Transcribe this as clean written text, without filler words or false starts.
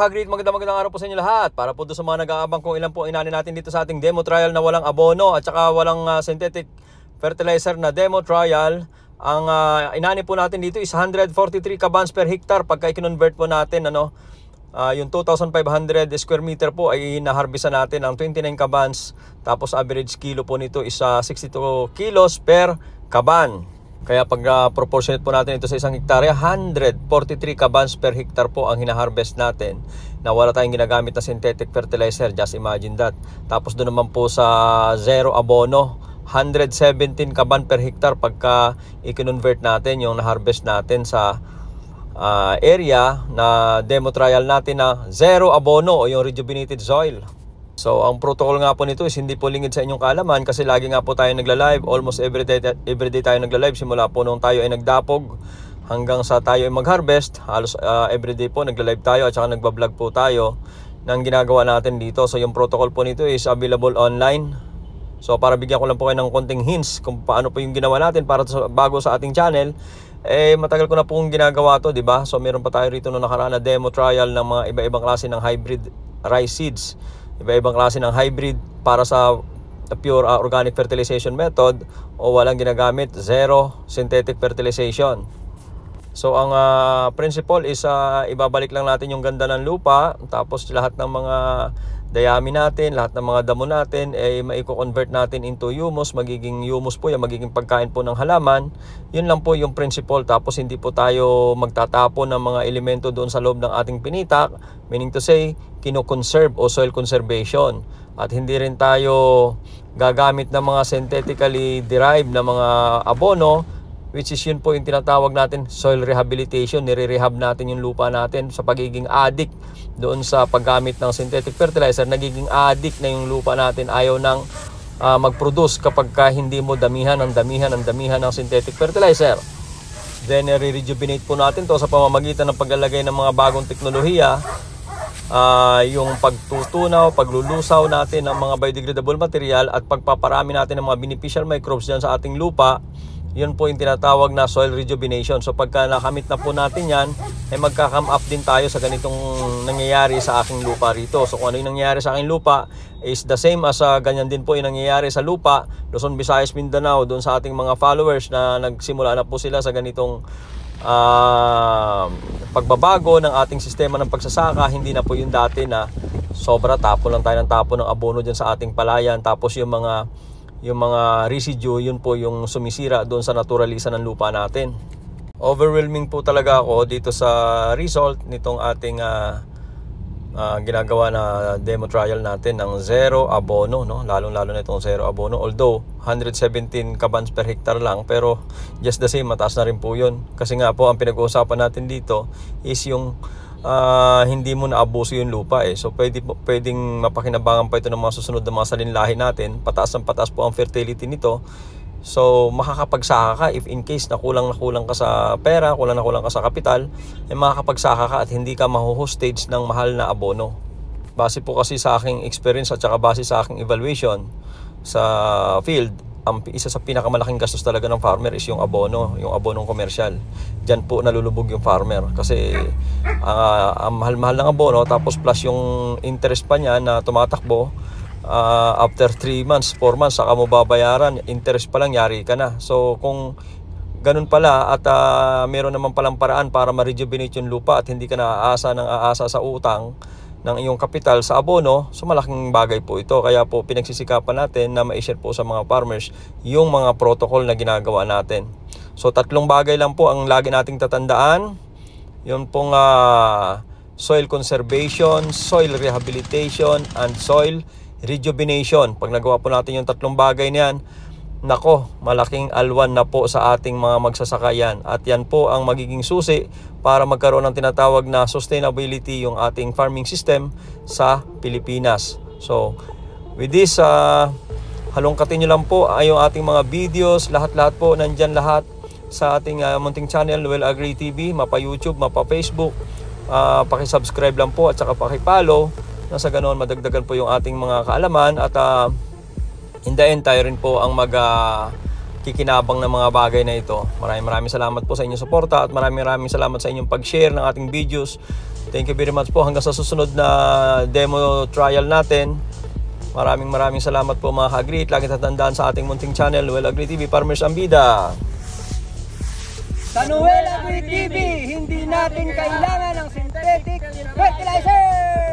ka-greet, magandang araw po sa inyo lahat. Para po doon sa mga nag-aabang kung ilan po inanin natin dito sa ating demo trial na walang abono at saka walang synthetic fertilizer na demo trial. Ang inani po natin dito is 143 kabans per hectare. Pagka i-convert po natin, yung 2,500 square meter po ay naharbisan natin ang 29 kabans. Tapos average kilo po nito is 62 kilos per kaban. Kaya pag proportionate po natin ito sa isang hektarya, 143 kabans per hectare po ang hinaharvest natin na wala tayong ginagamit na synthetic fertilizer. Just imagine that. Tapos doon naman po sa zero abono, 117 kaban per hectare pagka i-convert natin yung na-harvest natin sa area na demo trial natin na zero abono o yung rejuvenated soil. So ang protocol nga po nito is hindi po lingid sa inyong kaalaman kasi lagi nga po tayo nagla-live, almost everyday tayo nagla-live simula po nung tayo ay nagdapog hanggang sa tayo ay mag-harvest. Halos everyday po nagla-live tayo at saka nagba-vlog po tayo ng ginagawa natin dito. So yung protocol po nito is available online. So para bigyan ko lang po kayo ng konting hints kung paano po yung ginawa natin para bago sa ating channel. Matagal ko na pong ginagawa to, di ba? So meron pa tayo rito noong nakaraan na demo trial ng mga iba-ibang klase ng hybrid rice seeds. Iba-ibang klase ng hybrid para sa pure organic fertilization method o walang ginagamit, zero synthetic fertilization. So ang principle is ibabalik lang natin yung ganda ng lupa, tapos lahat ng mga dayami natin, lahat ng mga damo natin maiko-convert natin into humus. Magiging humus po yan, magiging pagkain po ng halaman. Yun lang po yung principle. Tapos hindi po tayo magtatapon ng mga elemento doon sa loob ng ating pinitak, meaning to say kino-conserve o soil conservation. At hindi rin tayo gagamit ng mga synthetically derived na mga abono, which is yun po yung tinatawag natin soil rehabilitation. Nire-rehab natin yung lupa natin sa pagiging addict doon sa paggamit ng synthetic fertilizer. Nagiging addict na yung lupa natin, ayaw nang mag-produce kapag hindi mo damihan ng synthetic fertilizer. Then re-rejuvenate po natin to sa pamamagitan ng paglalagay ng mga bagong teknolohiya, yung pagtutunaw, paglulusaw natin ng mga biodegradable material at pagpaparami natin ng mga beneficial microbes dyan sa ating lupa. Yun po yung tinatawag na soil rejuvenation. So pagka nakamit na po natin yan, magka-come up din tayo sa ganitong nangyayari sa aking lupa rito. So kung ano yung nangyayari sa aking lupa is the same as ganyan din po yung nangyayari sa lupa Luzon, Visayas, Mindanao, doon sa ating mga followers na nagsimula na po sila sa ganitong pagbabago ng ating sistema ng pagsasaka. Hindi na po yung dati na sobra tapon lang tayo ng tapon ng abono dyan sa ating palayan, tapos yung mga residue, yun po yung sumisira doon sa naturalisa ng lupa natin. Overwhelming po talaga ako dito sa result nitong ating ginagawa na demo trial natin ng zero abono, no? Lalong-lalo na itong zero abono. Although 117 kabans per hectare lang, pero just the same, mataas na rin po yun. Kasi nga po, ang pinag-uusapan natin dito is yung hindi mo naabuso yung lupa So pwedeng mapakinabangan pa ito ng mga susunod na mga salinlahi natin. Pataas po ang fertility nito. So makakapagsaka ka if in case na kulang ka sa pera, kulang ka sa kapital, makakapagsaka ka at hindi ka mahuhostage ng mahal na abono. Base po kasi sa aking experience at saka base sa aking evaluation sa field, ang isa sa pinakamalaking gastos talaga ng farmer is yung abonong komersyal. Diyan po nalulubog yung farmer kasi ang mahal-mahal ng abono, tapos plus yung interest pa niya na tumatakbo. After 3 months, 4 months, saka mo babayaran, interest pa lang, yari ka na. So kung ganun pala at meron naman palang paraan para ma-rejuvenate yung lupa at hindi ka aasa sa utang ng iyong kapital sa abono, so malaking bagay po ito. Kaya po pinagsisikapan natin na ma-share po sa mga farmers yung mga protocol na ginagawa natin. So 3 bagay lang po ang lagi nating tatandaan. Yun pong soil conservation, soil rehabilitation, and soil rejuvenation. Pag nagawa po natin yung 3 bagay niyan, nako, malaking alwan na po sa ating mga magsasaka yan. At yan po ang magiging susi para magkaroon ng tinatawag na sustainability yung ating farming system sa Pilipinas. So, with this, halongkatin nyo lang po yung ating mga videos. Lahat-lahat po, nandyan lahat sa ating munting channel, Well Agri TV, mapa YouTube, mapa Facebook. Pakisubscribe lang po at saka pakipollow. Nasa ganoon madagdagan po yung ating mga kaalaman at in the end tayo rin po ang kikinabang ng mga bagay na ito. Maraming salamat po sa inyong suporta at maraming salamat sa inyong pag-share ng ating videos. Thank you very much po hanggang sa susunod na demo trial natin. Maraming salamat po mga ka-Agri. Lagi tatandaan sa ating munting channel, Noel Agri TV, Farmers Ambida. Sa Noel Agri TV, hindi natin kailangan ng synthetic fertilizer!